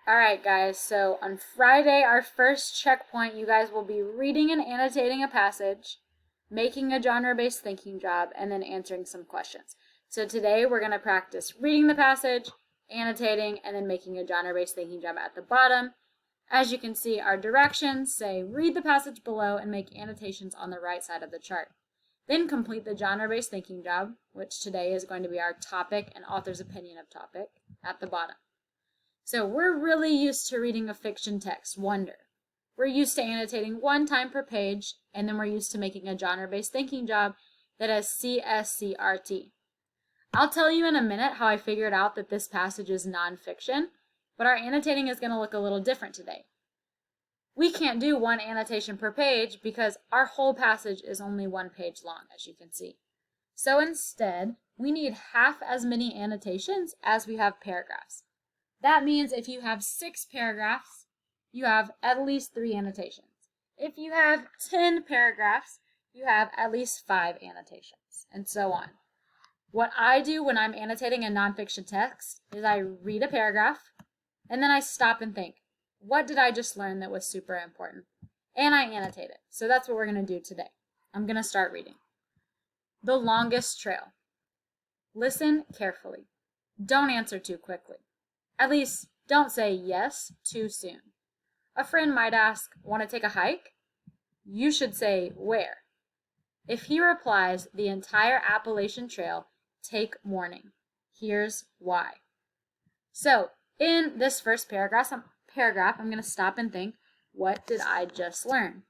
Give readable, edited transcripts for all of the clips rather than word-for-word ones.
Alright guys, so on Friday, our first checkpoint, you guys will be reading and annotating a passage, making a genre-based thinking job, and then answering some questions. So today we're going to practice reading the passage, annotating, and then making a genre-based thinking job at the bottom. As you can see, our directions say read the passage below and make annotations on the right side of the chart. Then complete the genre-based thinking job, which today is going to be our topic and author's opinion of topic, at the bottom. So we're really used to reading a fiction text, Wonder. We're used to annotating one time per page, and then we're used to making a genre-based thinking job that has CSCRT. I'll tell you in a minute how I figured out that this passage is nonfiction, but our annotating is going to look a little different today. We can't do one annotation per page because our whole passage is only one page long, as you can see. So instead, we need half as many annotations as we have paragraphs. That means if you have 6 paragraphs, you have at least 3 annotations. If you have 10 paragraphs, you have at least 5 annotations, and so on. What I do when I'm annotating a nonfiction text is I read a paragraph, and then I stop and think, what did I just learn that was super important? And I annotate it. So that's what we're going to do today. I'm going to start reading. The longest trail. Listen carefully. Don't answer too quickly. At least, don't say yes too soon. A friend might ask, want to take a hike? You should say, where? If he replies, the entire Appalachian Trail, take warning. Here's why. So, in this first paragraph, I'm going to stop and think, what did I just learn?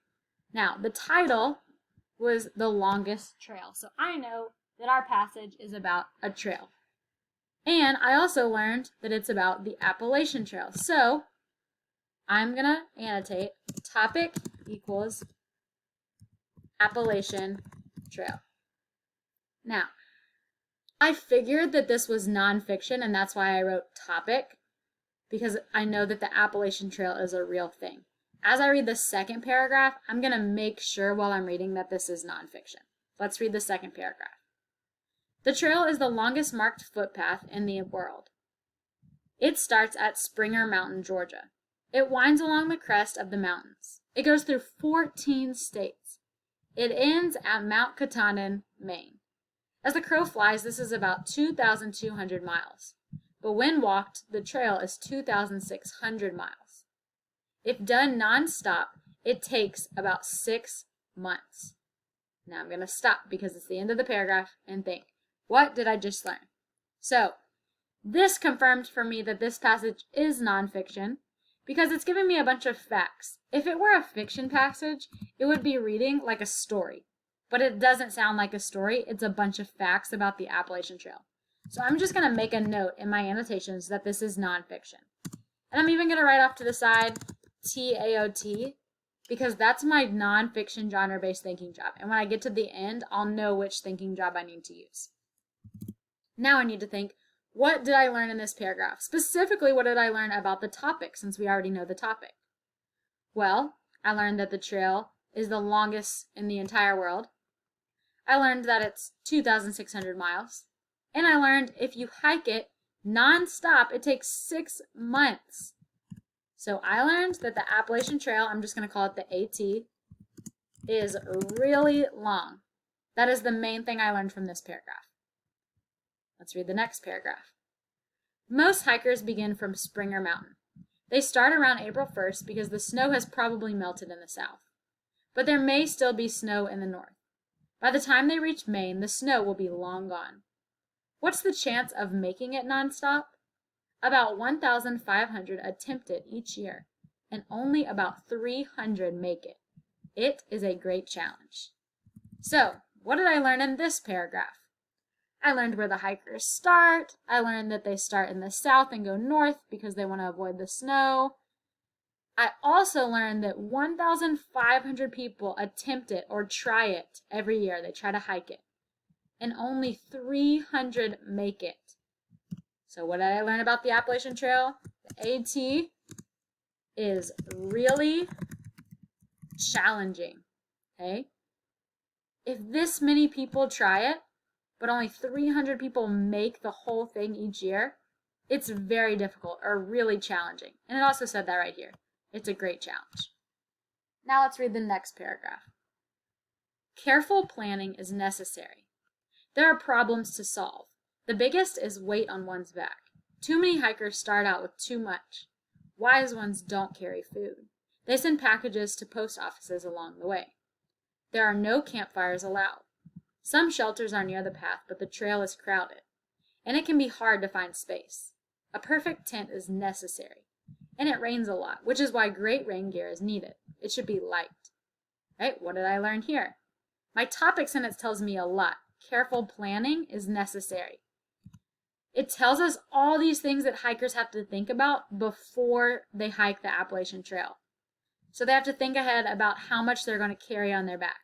Now, the title was The Longest Trail. So I know that our passage is about a trail. And I also learned that it's about the Appalachian Trail. So I'm going to annotate topic equals Appalachian Trail. Now, I figured that this was nonfiction, and that's why I wrote topic, because I know that the Appalachian Trail is a real thing. As I read the second paragraph, I'm going to make sure while I'm reading that this is nonfiction. Let's read the second paragraph. The trail is the longest marked footpath in the world. It starts at Springer Mountain, Georgia. It winds along the crest of the mountains. It goes through 14 states. It ends at Mount Katahdin, Maine. As the crow flies, this is about 2,200 miles. But when walked, the trail is 2,600 miles. If done non-stop, it takes about 6 months. Now I'm going to stop because it's the end of the paragraph and think, what did I just learn? So, this confirmed for me that this passage is nonfiction because it's giving me a bunch of facts. If it were a fiction passage, it would be reading like a story. But it doesn't sound like a story. It's a bunch of facts about the Appalachian Trail. So I'm just going to make a note in my annotations that this is nonfiction. And I'm even going to write off to the side TAOT because that's my nonfiction genre-based thinking job. And when I get to the end, I'll know which thinking job I need to use. Now I need to think, what did I learn in this paragraph? Specifically, what did I learn about the topic, since we already know the topic? Well, I learned that the trail is the longest in the entire world. I learned that it's 2,600 miles. And I learned if you hike it non-stop, it takes 6 months. So I learned that the Appalachian Trail, I'm just going to call it the AT, is really long. That is the main thing I learned from this paragraph. Let's read the next paragraph. Most hikers begin from Springer Mountain. They start around April 1st because the snow has probably melted in the south. But there may still be snow in the north. By the time they reach Maine, the snow will be long gone. What's the chance of making it nonstop? About 1,500 attempt it each year, and only about 300 make it. It is a great challenge. So, what did I learn in this paragraph? I learned where the hikers start. I learned that they start in the south and go north because they want to avoid the snow. I also learned that 1,500 people attempt it or try it every year. They try to hike it. And only 300 make it. So what did I learn about the Appalachian Trail? The AT is really challenging. Okay? If this many people try it, but only 300 people make the whole thing each year, It's very difficult or really challenging. And it also said that right here. It's a great challenge. Now let's read the next paragraph. Careful planning is necessary. There are problems to solve. The biggest is weight on one's back. Too many hikers start out with too much. Wise ones don't carry food. They send packages to post offices along the way. There are no campfires allowed. Some shelters are near the path, but the trail is crowded, and it can be hard to find space. A perfect tent is necessary, and it rains a lot, which is why great rain gear is needed. It should be light. Right? What did I learn here? My topic sentence tells me a lot. Careful planning is necessary. It tells us all these things that hikers have to think about before they hike the Appalachian Trail. So they have to think ahead about how much they're going to carry on their back.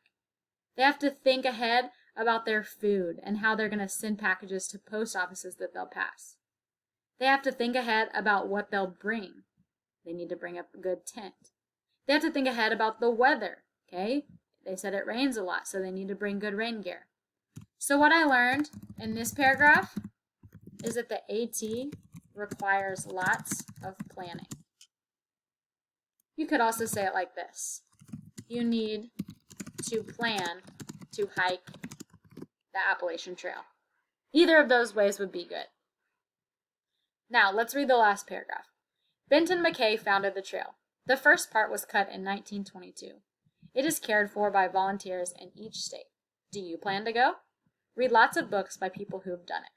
They have to think ahead about their food and how they're going to send packages to post offices that they'll pass. They have to think ahead about what they'll bring. They need to bring up a good tent. They have to think ahead about the weather, okay? They said it rains a lot, so they need to bring good rain gear. So what I learned in this paragraph is that the AT requires lots of planning. You could also say it like this. You need to plan to hike the Appalachian Trail. Either of those ways would be good. Now, let's read the last paragraph. Benton McKay founded the trail. The first part was cut in 1922. It is cared for by volunteers in each state. Do you plan to go? Read lots of books by people who have done it.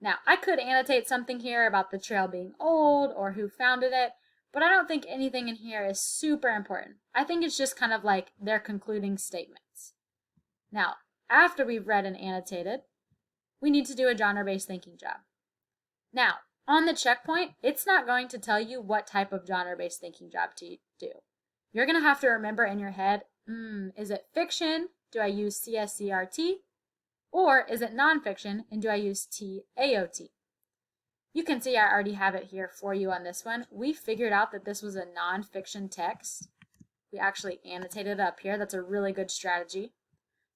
Now, I could annotate something here about the trail being old or who founded it, but I don't think anything in here is super important. I think it's just kind of like their concluding statements. Now, after we've read and annotated, we need to do a genre-based thinking job. Now, on the checkpoint, it's not going to tell you what type of genre-based thinking job to do. You're going to have to remember in your head, is it fiction? Do I use CSCRT? Or is it nonfiction, and do I use TAOT? You can see I already have it here for you on this one. We figured out that this was a nonfiction text. We actually annotated it up here. That's a really good strategy.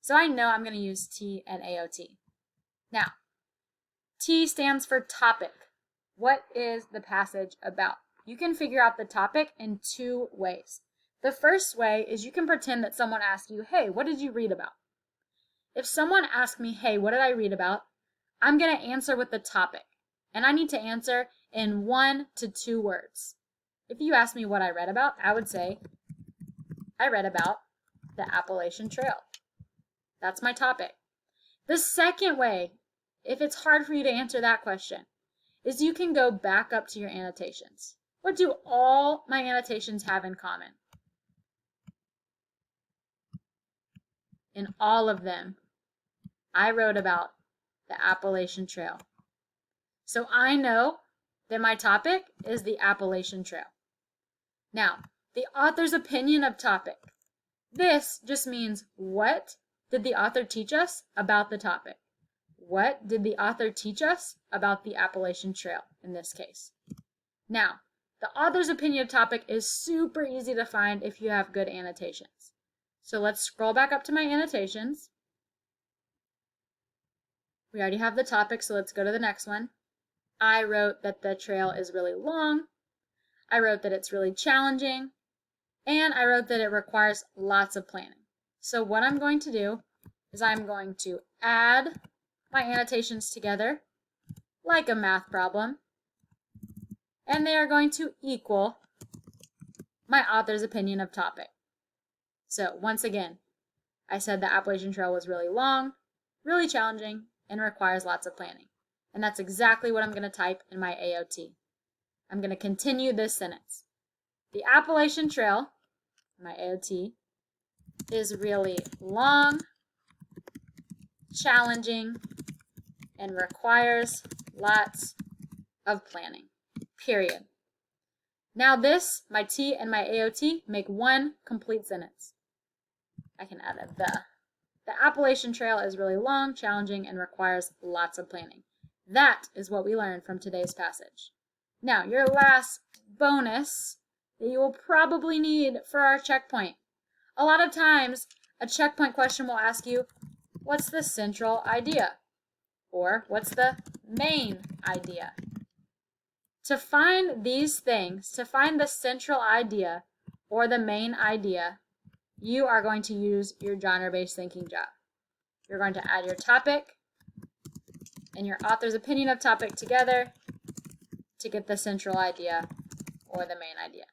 So I know I'm going to use T and AOT. Now, T stands for topic. What is the passage about? You can figure out the topic in two ways. The first way is you can pretend that someone asked you, hey, what did you read about? If someone asks me, hey, what did I read about? I'm going to answer with the topic. And I need to answer in 1 to 2 words. If you ask me what I read about, I would say, I read about the Appalachian Trail. That's my topic. The second way, if it's hard for you to answer that question, is you can go back up to your annotations. What do all my annotations have in common? In all of them, I wrote about the Appalachian Trail. So I know that my topic is the Appalachian Trail. Now, the author's opinion of topic. This just means, what did the author teach us about the topic? What did the author teach us about the Appalachian Trail in this case? Now, the author's opinion of topic is super easy to find if you have good annotations. So let's scroll back up to my annotations. We already have the topic, so let's go to the next one. I wrote that the trail is really long. I wrote that it's really challenging. And I wrote that it requires lots of planning. So what I'm going to do is I'm going to add my annotations together like a math problem. And they are going to equal my author's opinion of topic. So once again, I said the Appalachian Trail was really long, really challenging, and requires lots of planning. And that's exactly what I'm going to type in my AOT. I'm going to continue this sentence. The Appalachian Trail, my AOT, is really long, challenging, and requires lots of planning. Period. Now this, my T and my AOT, make one complete sentence. I can add a the. The Appalachian Trail is really long, challenging, and requires lots of planning. That is what we learned from today's passage. Now, your last bonus that you will probably need for our checkpoint. A lot of times, a checkpoint question will ask you, what's the central idea? Or, what's the main idea? To find these things, to find the central idea or the main idea, you are going to use your genre-based thinking job. You're going to add your topic and your author's opinion of topic together to get the central idea or the main idea.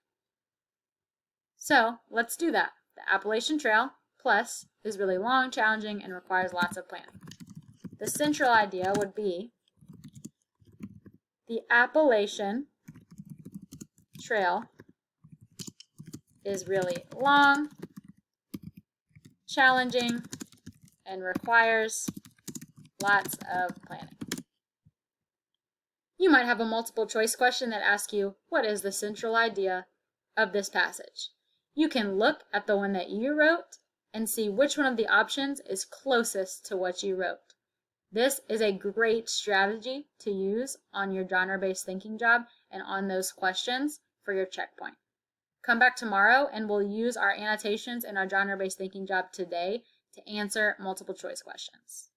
So let's do that. The Appalachian Trail Plus is really long, challenging, and requires lots of planning. The central idea would be the Appalachian Trail is really long, challenging, and requires lots of planning. You might have a multiple choice question that asks you, what is the central idea of this passage? You can look at the one that you wrote and see which one of the options is closest to what you wrote. This is a great strategy to use on your genre-based thinking job and on those questions for your checkpoint. Come back tomorrow and we'll use our annotations in our genre-based thinking job today to answer multiple choice questions.